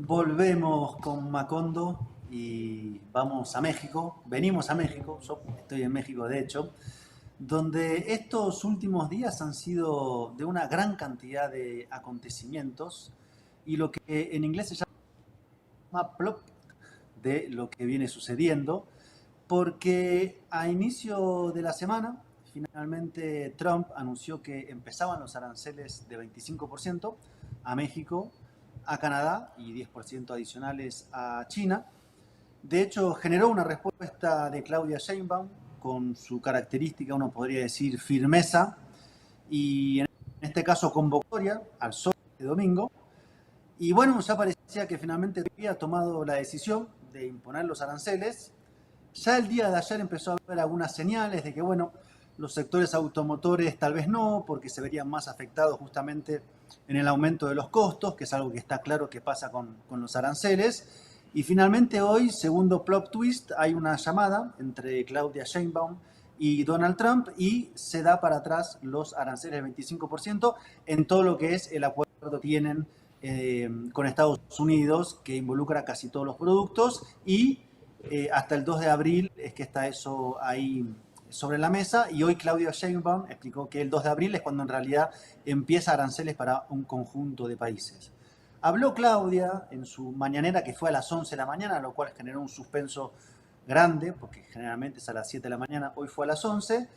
Volvemos con Macondo y vamos a México. Venimos a México, yo estoy en México de hecho, donde estos últimos días han sido de una gran cantidad de acontecimientos y lo que en inglés se llama plop de lo que viene sucediendo, porque a inicio de la semana finalmente Trump anunció que empezaban los aranceles de 25% a México, a Canadá y 10% adicionales a China. De hecho, generó una respuesta de Claudia Sheinbaum con su característica, uno podría decir, firmeza y en este caso convocatoria al sol de domingo. Y bueno, ya parecía que finalmente había tomado la decisión de imponer los aranceles. Ya el día de ayer empezó a haber algunas señales de que, bueno, los sectores automotores tal vez no, porque se verían más afectados justamente en el aumento de los costos, que es algo que está claro que pasa con los aranceles. Y finalmente hoy, segundo plot twist, hay una llamada entre Claudia Sheinbaum y Donald Trump y se da para atrás los aranceles del 25% en todo lo que es el acuerdo que tienen con Estados Unidos, que involucra casi todos los productos y hasta el 2 de abril es que está eso ahí sobre la mesa y hoy Claudia Sheinbaum explicó que el 2 de abril es cuando en realidad empieza aranceles para un conjunto de países. Habló Claudia en su mañanera que fue a las 11 de la mañana, lo cual generó un suspenso grande, porque generalmente es a las 7 de la mañana, hoy fue a las 11,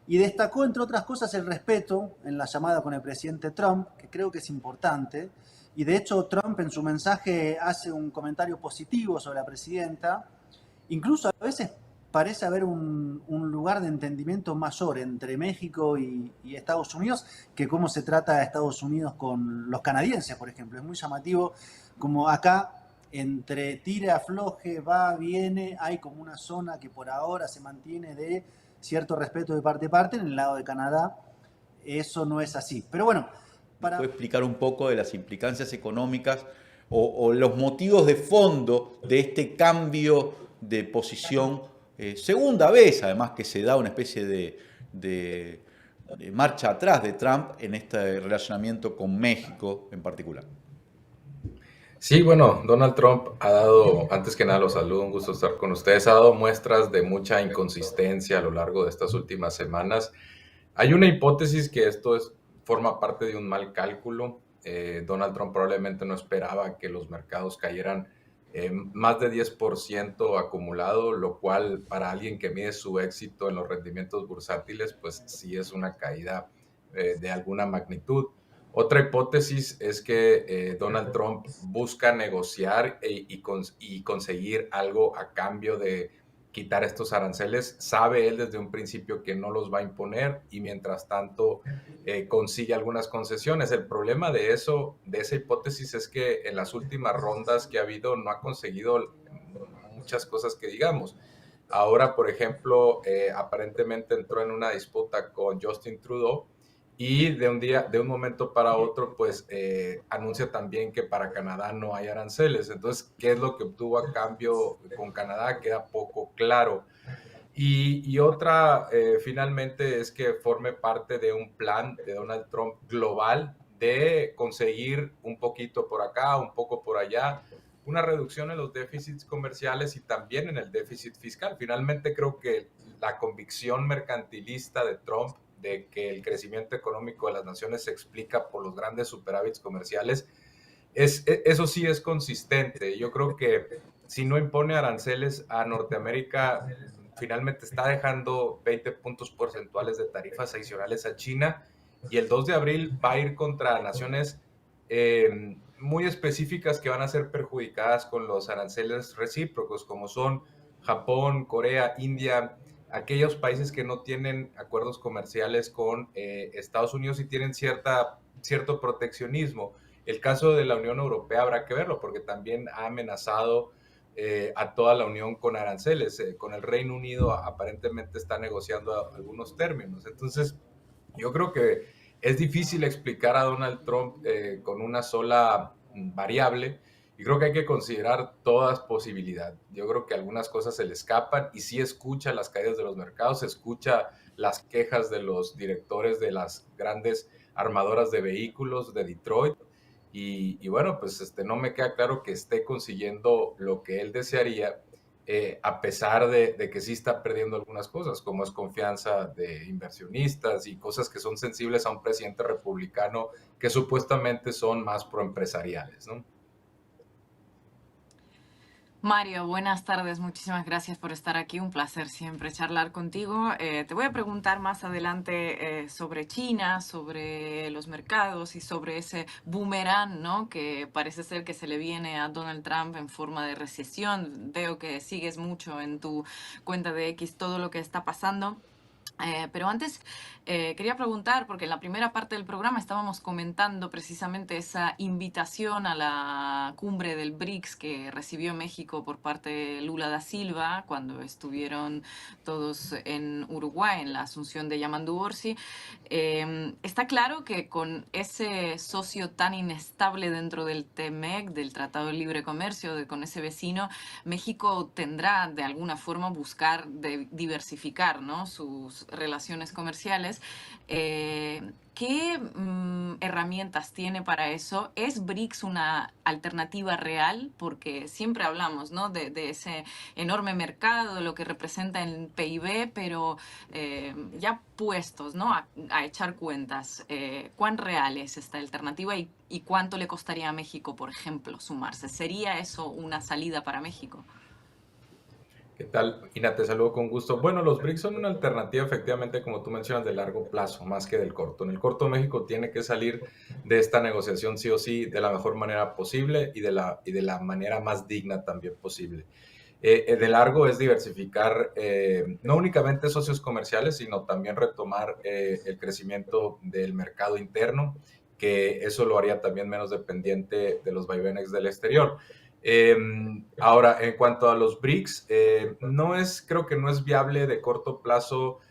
y destacó, entre otras cosas, el respeto en la llamada con el presidente Trump, que creo que es importante, y de hecho Trump en su mensaje hace un comentario positivo sobre la presidenta. Incluso a veces parece haber un lugar de entendimiento mayor entre México y Estados Unidos que cómo se trata a Estados Unidos con los canadienses, por ejemplo. Es muy llamativo como acá, entre tire, afloje, va, viene, hay como una zona que por ahora se mantiene de cierto respeto de parte a parte. En el lado de Canadá eso no es así. Pero bueno, ¿Nos para puede explicar un poco de las implicancias económicas o los motivos de fondo de este cambio de posición? Segunda vez, además, que se da una especie de marcha atrás de Trump en este relacionamiento con México en particular. Sí, bueno, Donald Trump ha dado, antes que nada los saludo, un gusto estar con ustedes, ha dado muestras de mucha inconsistencia a lo largo de estas últimas semanas. Hay una hipótesis que forma parte de un mal cálculo. Donald Trump probablemente no esperaba que los mercados cayeran más de 10% acumulado, lo cual para alguien que mide su éxito en los rendimientos bursátiles, pues sí es una caída de alguna magnitud. Otra hipótesis es que Donald Trump busca negociar y conseguir algo a cambio de quitar estos aranceles. Sabe él desde un principio que no los va a imponer y mientras tanto consigue algunas concesiones. El problema de esa hipótesis es que en las últimas rondas que ha habido no ha conseguido muchas cosas que digamos. Ahora, por ejemplo, aparentemente entró en una disputa con Justin Trudeau y de un momento para otro, pues anuncia también que para Canadá no hay aranceles. Entonces, ¿qué es lo que obtuvo a cambio con Canadá? Queda poco claro. Y otra, finalmente, es que forme parte de un plan de Donald Trump global de conseguir un poquito por acá, un poco por allá, una reducción en los déficits comerciales y también en el déficit fiscal. Finalmente, creo que la convicción mercantilista de Trump de que el crecimiento económico de las naciones se explica por los grandes superávits comerciales, eso sí es consistente. Yo creo que si no impone aranceles a Norteamérica, finalmente está dejando 20 puntos porcentuales de tarifas adicionales a China y el 2 de abril va a ir contra naciones muy específicas que van a ser perjudicadas con los aranceles recíprocos, como son Japón, Corea, India, aquellos países que no tienen acuerdos comerciales con Estados Unidos y tienen cierto proteccionismo. El caso de la Unión Europea habrá que verlo porque también ha amenazado a toda la Unión con aranceles. Con el Reino Unido aparentemente está negociando algunos términos. Entonces, yo creo que es difícil explicar a Donald Trump con una sola variable y creo que hay que considerar todas posibilidades. Yo creo que algunas cosas se le escapan y sí escucha las caídas de los mercados, escucha las quejas de los directores de las grandes armadoras de vehículos de Detroit y bueno, pues no me queda claro que esté consiguiendo lo que él desearía, a pesar de que sí está perdiendo algunas cosas, como es confianza de inversionistas y cosas que son sensibles a un presidente republicano que supuestamente son más proempresariales, ¿no? Mario, buenas tardes. Muchísimas gracias por estar aquí. Un placer siempre charlar contigo. Te voy a preguntar más adelante sobre China, sobre los mercados y sobre ese boomerang, ¿no? Que parece ser que se le viene a Donald Trump en forma de recesión. Veo que sigues mucho en tu cuenta de X todo lo que está pasando. Pero antes quería preguntar, porque en la primera parte del programa estábamos comentando precisamente esa invitación a la cumbre del BRICS que recibió México por parte de Lula da Silva cuando estuvieron todos en Uruguay en la asunción de Yamandu Orsi. Está claro que con ese socio tan inestable dentro del TMEC, del Tratado de Libre Comercio, con ese vecino, México tendrá de alguna forma buscar diversificar, ¿no?, sus relaciones comerciales. ¿Qué herramientas tiene para eso? ¿Es BRICS una alternativa real? Porque siempre hablamos, ¿no?, de ese enorme mercado, de lo que representa el PIB, pero ya puestos, ¿no?, a echar cuentas, ¿cuán real es esta alternativa y cuánto le costaría a México, por ejemplo, sumarse? ¿Sería eso una salida para México? ¿Qué tal, Ina? Te saludo con gusto. Bueno, los BRICS son una alternativa, efectivamente, como tú mencionas, de largo plazo, más que del corto. En el corto, México tiene que salir de esta negociación sí o sí de la mejor manera posible y de la manera más digna también posible. De largo es diversificar no únicamente socios comerciales, sino también retomar el crecimiento del mercado interno, que eso lo haría también menos dependiente de los vaivenes del exterior. Ahora, en cuanto a los BRICS, creo que no es viable de corto plazo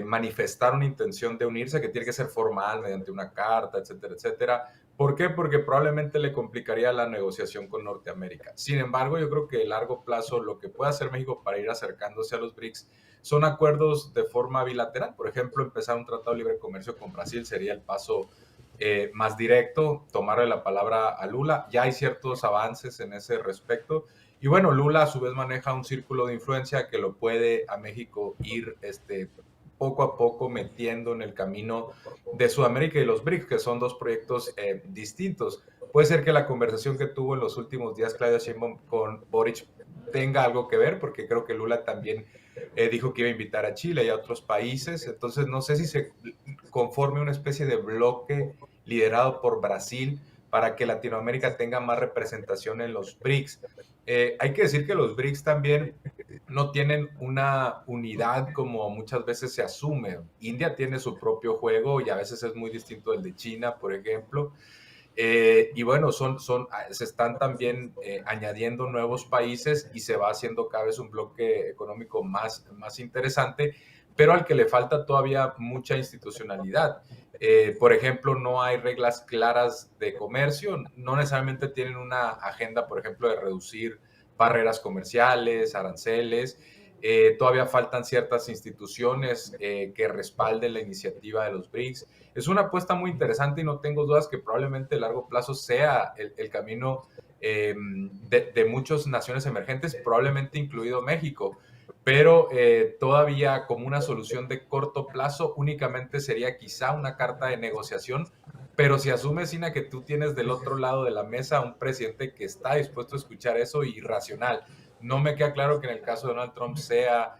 manifestar una intención de unirse, que tiene que ser formal mediante una carta, etcétera, etcétera. ¿Por qué? Porque probablemente le complicaría la negociación con Norteamérica. Sin embargo, yo creo que a largo plazo lo que puede hacer México para ir acercándose a los BRICS son acuerdos de forma bilateral. Por ejemplo, empezar un tratado de libre comercio con Brasil sería el paso más directo, tomarle la palabra a Lula. Ya hay ciertos avances en ese respecto. Y bueno, Lula a su vez maneja un círculo de influencia que lo puede a México ir poco a poco metiendo en el camino de Sudamérica y los BRICS, que son dos proyectos distintos. Puede ser que la conversación que tuvo en los últimos días Claudia Sheinbaum con Boric tenga algo que ver, porque creo que Lula también dijo que iba a invitar a Chile y a otros países. Entonces no sé si se conforme una especie de bloque liderado por Brasil para que Latinoamérica tenga más representación en los BRICS. Hay que decir que los BRICS también no tienen una unidad como muchas veces se asume. India tiene su propio juego y a veces es muy distinto del de China, por ejemplo. Y bueno, se están también añadiendo nuevos países y se va haciendo cada vez un bloque económico más interesante, pero al que le falta todavía mucha institucionalidad. Por ejemplo, no hay reglas claras de comercio, no necesariamente tienen una agenda, por ejemplo, de reducir barreras comerciales, aranceles. Todavía faltan ciertas instituciones que respalden la iniciativa de los BRICS. Es una apuesta muy interesante y no tengo dudas que probablemente a largo plazo sea el camino de muchas naciones emergentes, probablemente incluido México. Pero todavía como una solución de corto plazo únicamente sería quizá una carta de negociación, pero si asumes, Ina, que tú tienes del otro lado de la mesa un presidente que está dispuesto a escuchar eso y racional, no me queda claro que en el caso de Donald Trump sea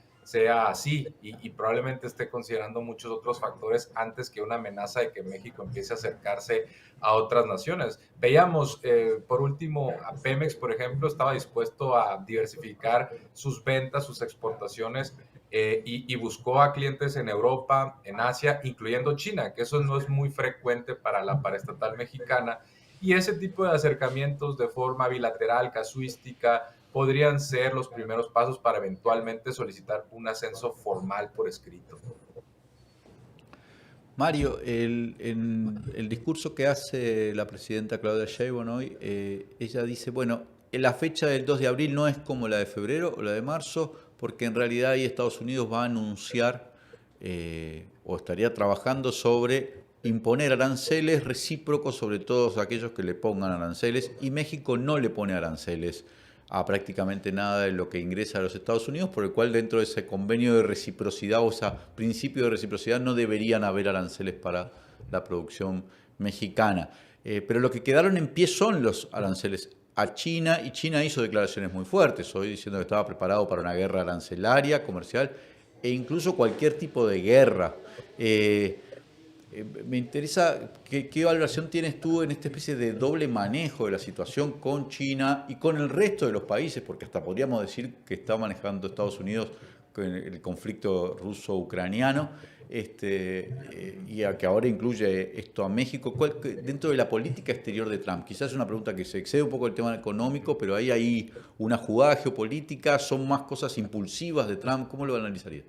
así y probablemente esté considerando muchos otros factores antes que una amenaza de que México empiece a acercarse a otras naciones. Veíamos, por último, a Pemex, por ejemplo, estaba dispuesto a diversificar sus ventas, sus exportaciones y buscó a clientes en Europa, en Asia, incluyendo China, que eso no es muy frecuente para la paraestatal mexicana. Y ese tipo de acercamientos de forma bilateral, casuística, podrían ser los primeros pasos para eventualmente solicitar un ascenso formal por escrito. Mario, en el discurso que hace la presidenta Claudia Sheinbaum hoy, ella dice, bueno, la fecha del 2 de abril no es como la de febrero o la de marzo, porque en realidad ahí Estados Unidos va a anunciar o estaría trabajando sobre imponer aranceles recíprocos sobre todos aquellos que le pongan aranceles, y México no le pone aranceles a prácticamente nada de lo que ingresa a los Estados Unidos, por el cual dentro de ese convenio de reciprocidad o ese principio de reciprocidad no deberían haber aranceles para la producción mexicana. Pero lo que quedaron en pie son los aranceles a China, y China hizo declaraciones muy fuertes hoy diciendo que estaba preparado para una guerra arancelaria, comercial e incluso cualquier tipo de guerra. Me interesa qué valoración tienes tú en esta especie de doble manejo de la situación con China y con el resto de los países, porque hasta podríamos decir que está manejando Estados Unidos con el conflicto ruso-ucraniano, y a que ahora incluye esto a México. Dentro de la política exterior de Trump, quizás es una pregunta que se excede un poco del tema económico, pero ahí hay una jugada geopolítica, son más cosas impulsivas de Trump. ¿Cómo lo analizarías?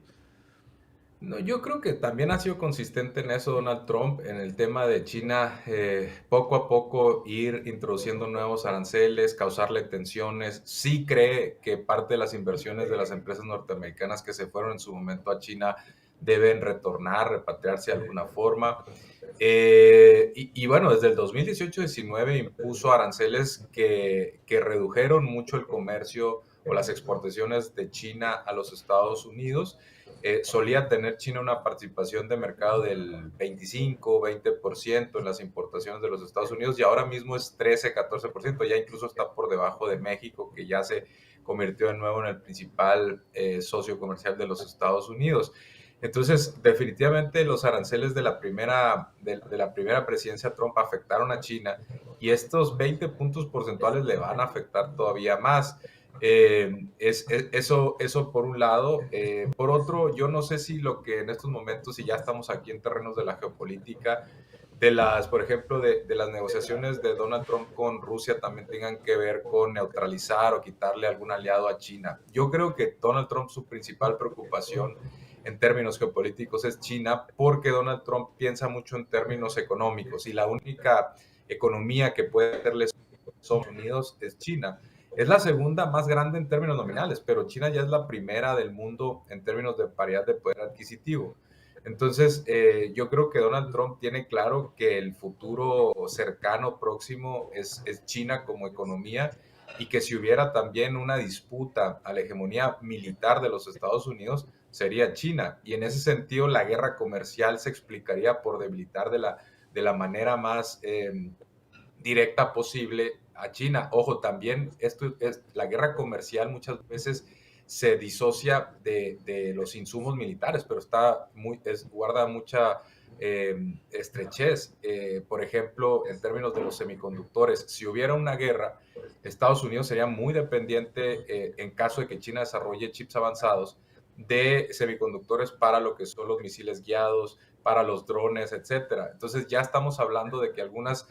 No, yo creo que también ha sido consistente en eso Donald Trump, en el tema de China, poco a poco ir introduciendo nuevos aranceles, causarle tensiones. Sí cree que parte de las inversiones de las empresas norteamericanas que se fueron en su momento a China deben retornar, repatriarse de alguna forma. Y bueno, desde el 2018-19 impuso aranceles que redujeron mucho el comercio o las exportaciones de China a los Estados Unidos. Solía tener China una participación de mercado del 25-20% en las importaciones de los Estados Unidos, y ahora mismo es 13-14%, ya incluso está por debajo de México, que ya se convirtió de nuevo en el principal socio comercial de los Estados Unidos. Entonces, definitivamente los aranceles de la primera presidencia Trump afectaron a China, y estos 20 puntos porcentuales le van a afectar todavía más. Eso por un lado. Por otro, yo no sé si lo que en estos momentos, si ya estamos aquí en terrenos de la geopolítica, por ejemplo, de las negociaciones de Donald Trump con Rusia también tengan que ver con neutralizar o quitarle algún aliado a China. Yo creo que Donald Trump, su principal preocupación en términos geopolíticos es China, porque Donald Trump piensa mucho en términos económicos, y la única economía que puede hacerle Estados Unidos es China. Es la segunda más grande en términos nominales, pero China ya es la primera del mundo en términos de paridad de poder adquisitivo. Entonces, yo creo que Donald Trump tiene claro que el futuro cercano, próximo, es China como economía, y que si hubiera también una disputa a la hegemonía militar de los Estados Unidos, sería China. Y en ese sentido, la guerra comercial se explicaría por debilitar de la manera más directa posible a China. Ojo, también la guerra comercial muchas veces se disocia de los insumos militares, pero guarda mucha estrechez. Por ejemplo, en términos de los semiconductores, si hubiera una guerra, Estados Unidos sería muy dependiente, en caso de que China desarrolle chips avanzados, de semiconductores para lo que son los misiles guiados, para los drones, etcétera. Entonces ya estamos hablando de que algunas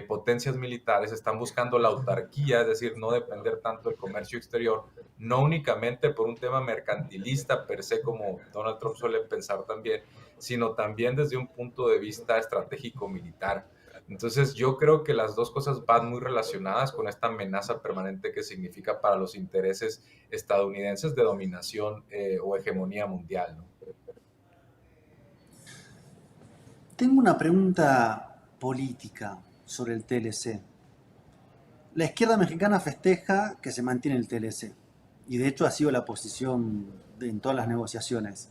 potencias militares están buscando la autarquía, es decir, no depender tanto del comercio exterior, no únicamente por un tema mercantilista per se, como Donald Trump suele pensar también, sino también desde un punto de vista estratégico militar. Entonces yo creo que las dos cosas van muy relacionadas con esta amenaza permanente que significa para los intereses estadounidenses de dominación o hegemonía mundial, ¿no? Tengo una pregunta política sobre el TLC. La izquierda mexicana festeja que se mantiene el TLC, y de hecho ha sido la posición en todas las negociaciones.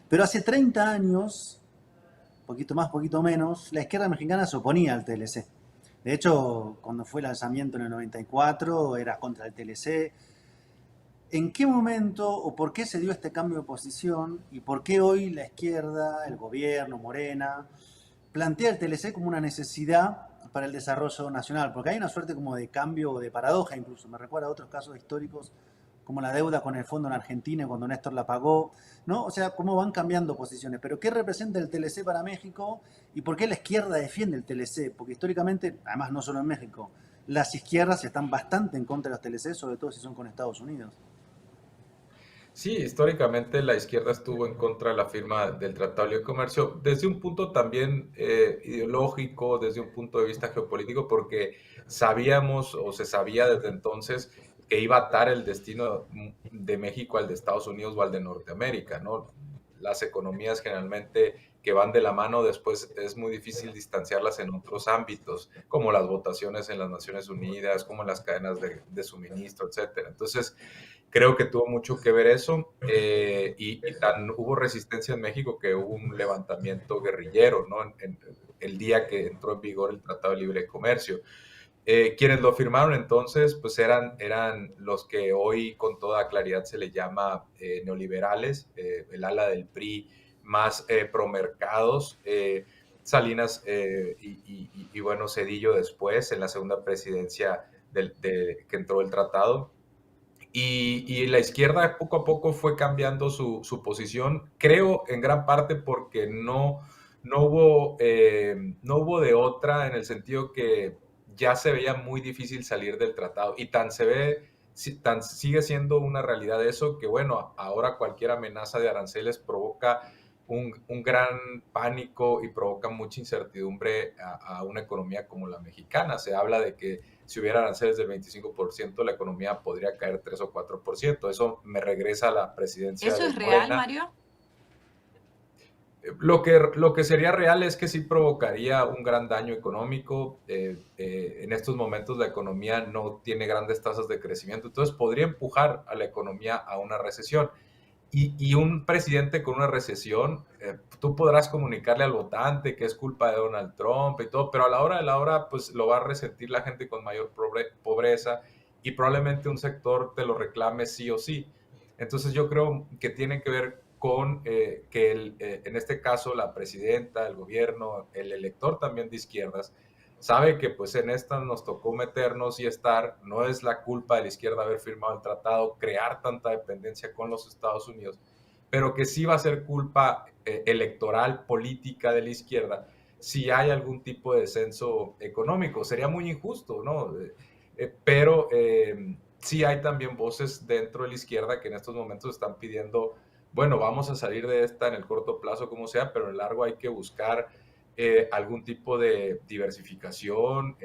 Pero hace 30 años, poquito más, poquito menos, la izquierda mexicana se oponía al TLC. De hecho, cuando fue el lanzamiento en el 94, era contra el TLC. ¿En qué momento o por qué se dio este cambio de posición, y por qué hoy la izquierda, el gobierno, Morena, plantea el TLC como una necesidad para el desarrollo nacional? Porque hay una suerte como de cambio, de paradoja incluso. Me recuerda a otros casos históricos, como la deuda con el fondo en Argentina cuando Néstor la pagó, ¿no? O sea, cómo van cambiando posiciones. Pero ¿qué representa el TLC para México y por qué la izquierda defiende el TLC? Porque históricamente, además no solo en México, las izquierdas están bastante en contra de los TLC, sobre todo si son con Estados Unidos. Sí, históricamente la izquierda estuvo en contra de la firma del Tratado de Libre Comercio desde un punto también ideológico, desde un punto de vista geopolítico, porque sabíamos o se sabía desde entonces que iba a atar el destino de México al de Estados Unidos o al de Norteamérica, ¿no? Las economías generalmente que van de la mano, después es muy difícil distanciarlas en otros ámbitos, como las votaciones en las Naciones Unidas, como las cadenas de suministro, etcétera. Entonces, creo que tuvo mucho que ver eso, y tan hubo resistencia en México que hubo un levantamiento guerrillero, ¿no? En el día que entró en vigor el Tratado de Libre Comercio. Quienes lo firmaron entonces, pues eran los que hoy con toda claridad se le llama neoliberales, el ala del PRI más promercados, Salinas y bueno, Zedillo después, en la segunda presidencia que entró el tratado. Y la izquierda poco a poco fue cambiando su posición, creo en gran parte porque no hubo de otra, en el sentido que ya se veía muy difícil salir del tratado, y tan sigue siendo una realidad eso, que bueno, ahora cualquier amenaza de aranceles provoca un gran pánico y provoca mucha incertidumbre a una economía como la mexicana. Se habla de que si hubiera aranceles del 25%, la economía podría caer 3 o 4%. Eso me regresa a la presidencia ¿Eso de es real, Morena. Mario? Lo que sería real es que sí provocaría un gran daño económico. En estos momentos la economía no tiene grandes tasas de crecimiento, entonces podría empujar a la economía a una recesión. Y un presidente con una recesión, tú podrás comunicarle al votante que es culpa de Donald Trump y todo, pero a la hora de la hora, pues lo va a resentir la gente con mayor pobreza, y probablemente un sector te lo reclame sí o sí. Entonces yo creo que tiene que ver con que en este caso la presidenta, el gobierno, el elector también de izquierdas, sabe que pues en esta nos tocó meternos y estar. No es la culpa de la izquierda haber firmado el tratado, crear tanta dependencia con los Estados Unidos, pero que sí va a ser culpa electoral, política de la izquierda si hay algún tipo de descenso económico. Sería muy injusto, ¿no? Pero sí hay también voces dentro de la izquierda que en estos momentos están pidiendo, bueno, vamos a salir de esta en el corto plazo como sea, pero en el largo hay que buscar algún tipo de diversificación.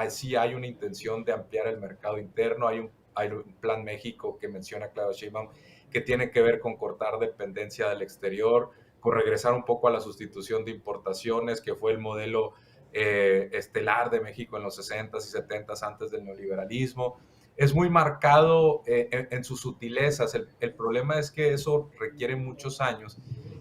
Sí hay una intención de ampliar el mercado interno. Hay un plan México que menciona Claudia Sheinbaum, que tiene que ver con cortar dependencia del exterior, con regresar un poco a la sustitución de importaciones, que fue el modelo estelar de México en los 60s y 70s antes del neoliberalismo. Es muy marcado en sus sutilezas. El problema es que eso requiere muchos años,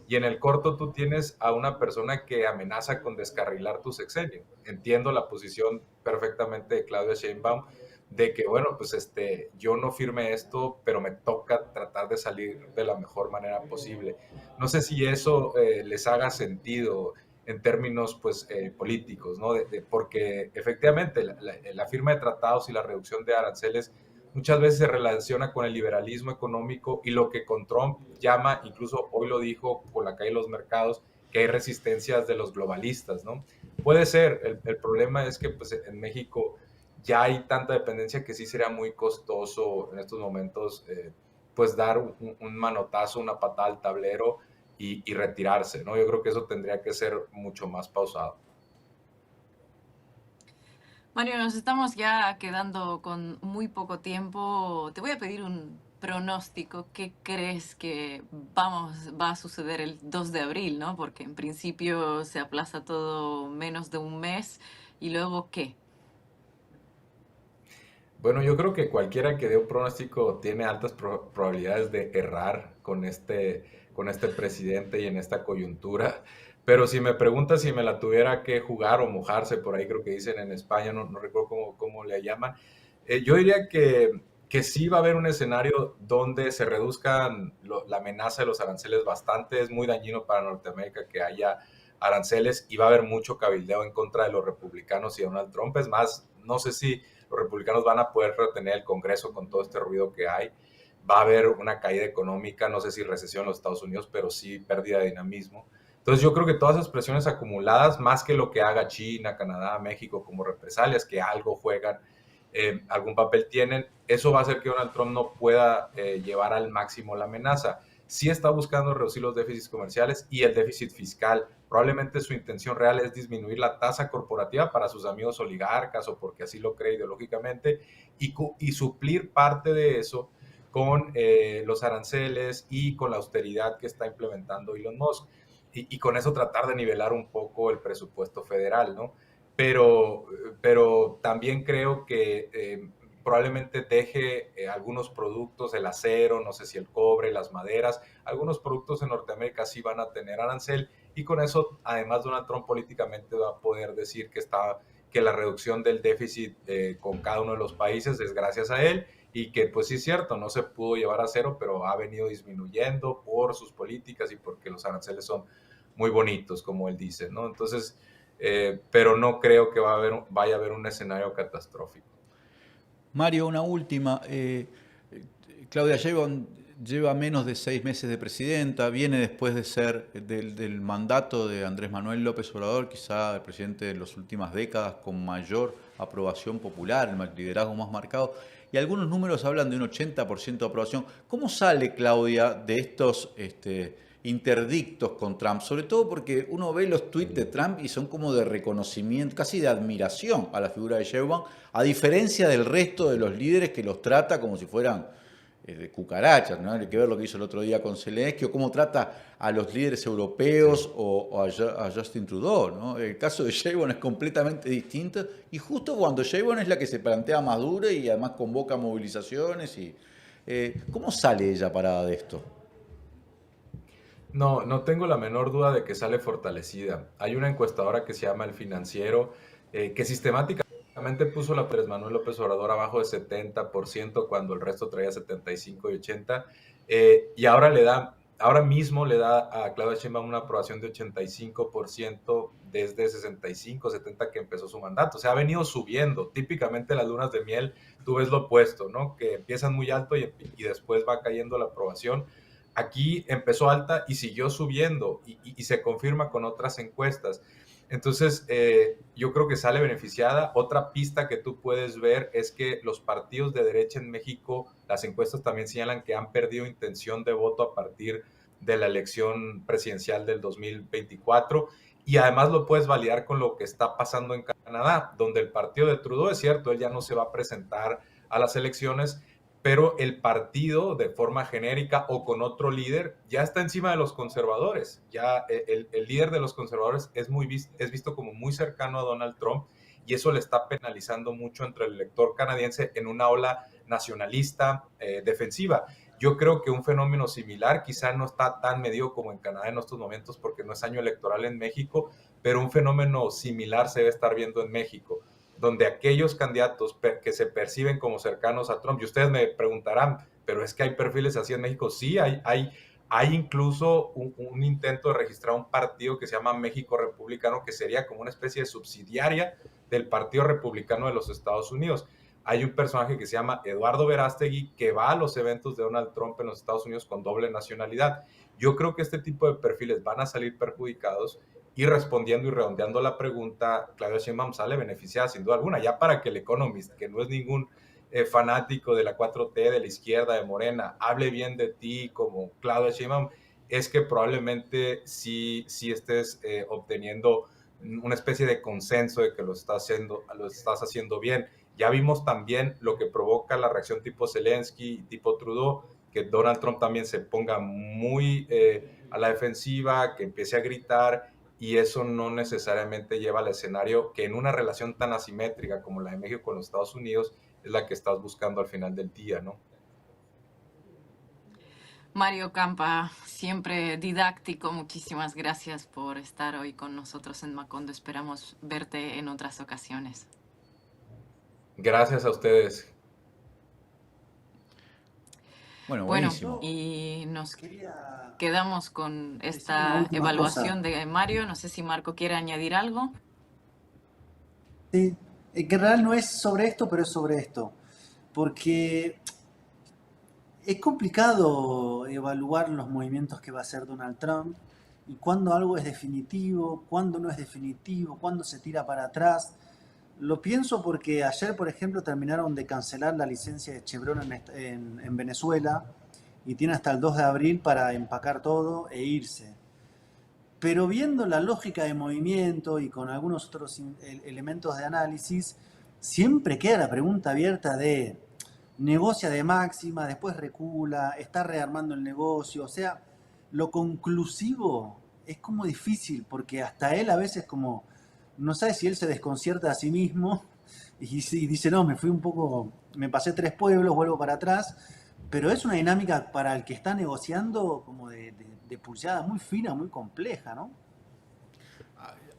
y en el corto tú tienes a una persona que amenaza con descarrilar tu sexenio. Entiendo la posición perfectamente de Claudia Sheinbaum, de que, bueno, pues yo no firmé esto, pero me toca tratar de salir de la mejor manera posible. No sé si eso les haga sentido en términos pues políticos, ¿no? Porque efectivamente la firma de tratados y la reducción de aranceles muchas veces se relaciona con el liberalismo económico, y lo que con Trump llama, incluso hoy lo dijo con la caída de los mercados, que hay resistencias de los globalistas, ¿no? Puede ser. El problema es que pues en México ya hay tanta dependencia que sí sería muy costoso en estos momentos pues dar un manotazo, una patada al tablero y retirarse, ¿no? Yo creo que eso tendría que ser mucho más pausado. Mario, nos estamos ya quedando con muy poco tiempo. Te voy a pedir un pronóstico. ¿Qué crees que va a suceder el 2 de abril, ¿no? Porque en principio se aplaza todo menos de un mes. ¿Y luego qué? Bueno, yo creo que cualquiera que dé un pronóstico tiene altas probabilidades de errar con este presidente y en esta coyuntura. Pero si me preguntas si me la tuviera que jugar o mojarse, por ahí creo que dicen en España, no recuerdo cómo le llaman, yo diría que sí va a haber un escenario donde se reduzcan la amenaza de los aranceles bastante. Es muy dañino para Norteamérica que haya aranceles, y va a haber mucho cabildeo en contra de los republicanos y Donald Trump. Es más, no sé si los republicanos van a poder retener el Congreso con todo este ruido que hay. Va a haber una caída económica, no sé si recesión en los Estados Unidos, pero sí pérdida de dinamismo. Entonces yo creo que todas esas presiones acumuladas, más que lo que haga China, Canadá, México como represalias, que algo juegan, algún papel tienen, eso va a hacer que Donald Trump no pueda llevar al máximo la amenaza. Sí está buscando reducir los déficits comerciales y el déficit fiscal. Probablemente su intención real es disminuir la tasa corporativa para sus amigos oligarcas, o porque así lo cree ideológicamente, y suplir parte de eso con los aranceles y con la austeridad que está implementando Elon Musk. y con eso tratar de nivelar un poco el presupuesto federal, ¿no? Pero también creo que probablemente deje algunos productos, el acero, no sé si el cobre, las maderas, algunos productos en Norteamérica sí van a tener arancel, y con eso, además, Donald Trump políticamente va a poder decir que la reducción del déficit con cada uno de los países es gracias a él, y que pues sí es cierto, no se pudo llevar a cero, pero ha venido disminuyendo por sus políticas y porque los aranceles son muy bonitos, como él dice, ¿no? Entonces, pero no creo que vaya a haber un escenario catastrófico. Mario, una última. Claudia Sheinbaum lleva menos de 6 meses de presidenta, viene después de ser del mandato de Andrés Manuel López Obrador, quizá el presidente de las últimas décadas con mayor aprobación popular, el liderazgo más marcado, y algunos números hablan de un 80% de aprobación. ¿Cómo sale Claudia de estos interdictos con Trump? Sobre todo porque uno ve los tweets de Trump y son como de reconocimiento, casi de admiración a la figura de Sheinbaum, a diferencia del resto de los líderes que los trata como si fueran de cucarachas, ¿no? Hay que ver lo que hizo el otro día con Zelensky o cómo trata a los líderes europeos o a Justin Trudeau, ¿no? El caso de Sheinbaum es completamente distinto y justo cuando Sheinbaum es la que se plantea más dura y además convoca movilizaciones. ¿Cómo sale ella parada de esto? No, no tengo la menor duda de que sale fortalecida. Hay una encuestadora que se llama El Financiero, que sistemáticamente puso a Pérez Manuel López Obrador abajo de 70% cuando el resto traía 75 y 80, y ahora mismo le da a Claudia Sheinbaum una aprobación de 85% desde 65, 70 que empezó su mandato. O sea, ha venido subiendo. Típicamente las lunas de miel, tú ves lo opuesto, ¿no? Que empiezan muy alto y después va cayendo la aprobación. Aquí empezó alta y siguió subiendo y se confirma con otras encuestas. Entonces, yo creo que sale beneficiada. Otra pista que tú puedes ver es que los partidos de derecha en México, las encuestas también señalan que han perdido intención de voto a partir de la elección presidencial del 2024. Y además lo puedes validar con lo que está pasando en Canadá, donde el partido de Trudeau, es cierto, él ya no se va a presentar a las elecciones, pero el partido de forma genérica o con otro líder ya está encima de los conservadores. Ya el líder de los conservadores es visto como muy cercano a Donald Trump, y eso le está penalizando mucho entre el elector canadiense en una ola nacionalista defensiva. Yo creo que un fenómeno similar, quizá no está tan medido como en Canadá en estos momentos porque no es año electoral en México, pero un fenómeno similar se debe estar viendo en México, donde aquellos candidatos que se perciben como cercanos a Trump, y ustedes me preguntarán, pero es que hay perfiles así en México. Sí, hay incluso un intento de registrar un partido que se llama México Republicano, que sería como una especie de subsidiaria del Partido Republicano de los Estados Unidos. Hay un personaje que se llama Eduardo Verástegui, que va a los eventos de Donald Trump en los Estados Unidos con doble nacionalidad. Yo creo que este tipo de perfiles van a salir perjudicados, y respondiendo y redondeando la pregunta, Claudia Sheinbaum sale beneficiada sin duda alguna, ya para que el Economist, que no es ningún fanático de la 4T, de la izquierda, de Morena, hable bien de ti como Claudia Sheinbaum, es que probablemente sí estés obteniendo una especie de consenso de que lo estás haciendo bien. Ya vimos también lo que provoca la reacción tipo Zelensky y tipo Trudeau, que Donald Trump también se ponga muy a la defensiva, que empiece a gritar, y eso no necesariamente lleva al escenario que en una relación tan asimétrica como la de México con los Estados Unidos es la que estás buscando al final del día, ¿no? Mario Campa, siempre didáctico, muchísimas gracias por estar hoy con nosotros en Macondo. Esperamos verte en otras ocasiones. Gracias a ustedes. Bueno, Bueno, buenísimo. y nos Quería quedamos con decir una esta última evaluación cosa. de Mario. No sé si Marco quiere añadir algo. Sí, que en realidad no es sobre esto, pero es sobre esto. Porque es complicado evaluar los movimientos que va a hacer Donald Trump y cuándo algo es definitivo, cuándo no es definitivo, cuándo se tira para atrás. Lo pienso porque ayer, por ejemplo, terminaron de cancelar la licencia de Chevron en Venezuela y tiene hasta el 2 de abril para empacar todo e irse. Pero viendo la lógica de movimiento y con algunos otros elementos de análisis, siempre queda la pregunta abierta de negocia de máxima, después recula, está rearmando el negocio. O sea, lo conclusivo es como difícil, porque hasta él a veces como, no sabe si él se desconcierta a sí mismo y dice, no, me fui un poco, me pasé 3 pueblos, vuelvo para atrás, pero es una dinámica para el que está negociando como de pulseada muy fina, muy compleja, ¿no?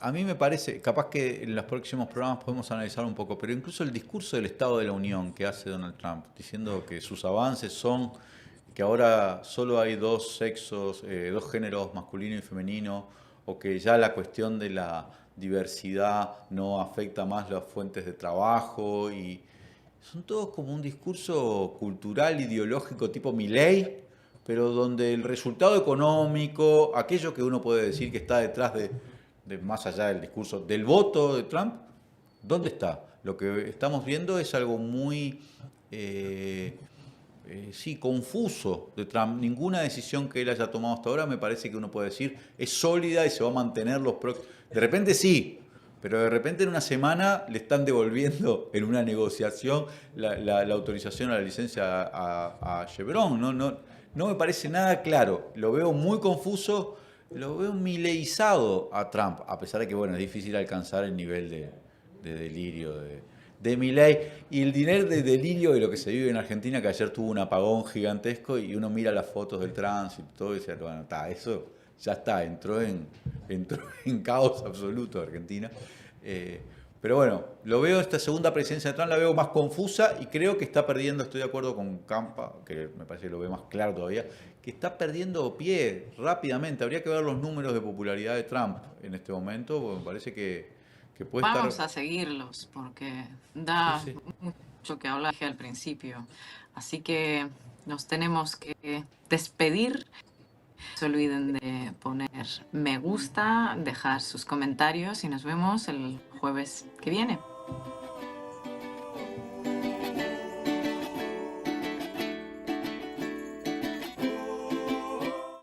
A mí me parece, capaz que en los próximos programas podemos analizar un poco, pero incluso el discurso del Estado de la Unión que hace Donald Trump, diciendo que sus avances son que ahora solo hay dos sexos, dos géneros masculino y femenino, o que ya la cuestión de la diversidad no afecta más las fuentes de trabajo, y son todos como un discurso cultural, ideológico tipo Milei, pero donde el resultado económico, aquello que uno puede decir que está detrás de más allá del discurso, del voto de Trump, ¿dónde está? Lo que estamos viendo es algo muy, sí, confuso de Trump. Ninguna decisión que él haya tomado hasta ahora me parece que uno puede decir es sólida y se va a mantener los próximos. De repente sí, pero de repente en una semana le están devolviendo en una negociación la autorización a la licencia a Chevron. No me parece nada claro. Lo veo muy confuso, lo veo mileizado a Trump, a pesar de que bueno, es difícil alcanzar el nivel de delirio de Milei. Y el nivel de delirio de lo que se vive en Argentina, que ayer tuvo un apagón gigantesco y uno mira las fotos del tránsito y todo y dice, bueno, eso ya está, entró en caos absoluto Argentina. Pero bueno, lo veo, esta segunda presidencia de Trump la veo más confusa y creo que está perdiendo, estoy de acuerdo con Campa, que me parece que lo ve más claro todavía, que está perdiendo pie rápidamente. Habría que ver los números de popularidad de Trump en este momento, porque me parece que puede estar... Vamos a seguirlos porque Sí, da sí. mucho que hablar al principio. Así que nos tenemos que despedir. No se olviden de poner me gusta, dejar sus comentarios y nos vemos el jueves que viene.